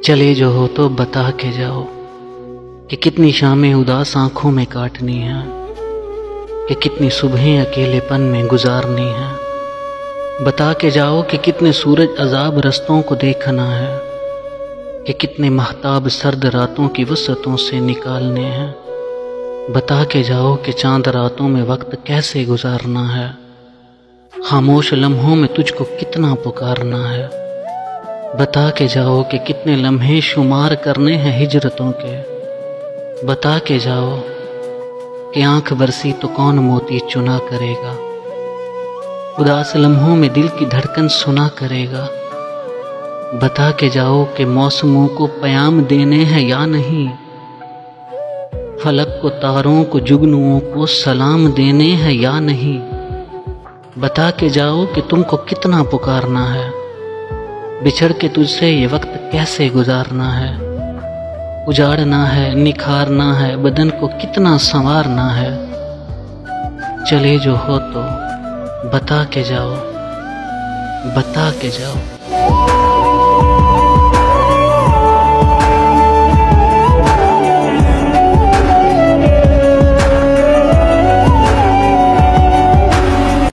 चले जो हो तो बता के जाओ कि कितनी शामें उदास आंखों में काटनी है, कि कितनी सुबहें अकेलेपन में गुजारनी है। बता के जाओ कि कितने सूरज अजाब रस्तों को देखना है, कि कितने महताब सर्द रातों की वसतों से निकालने हैं। बता के जाओ कि चांद रातों में वक्त कैसे गुजारना है, खामोश लम्हों में तुझको कितना पुकारना है। बता के जाओ कि कितने लम्हे शुमार करने हैं हिजरतों के। बता के जाओ कि आंख बरसी तो कौन मोती चुना करेगा, उदास लम्हों में दिल की धड़कन सुना करेगा। बता के जाओ कि मौसमों को प्याम देने हैं या नहीं, फलक को तारों को जुगनुओं को सलाम देने हैं या नहीं। बता के जाओ कि तुमको कितना पुकारना है, बिछड़ के तुझसे ये वक्त कैसे गुजारना है। उजाड़ना है, निखारना है, बदन को कितना संवारना है। चले जो हो तो बता के जाओ, बता के जाओ।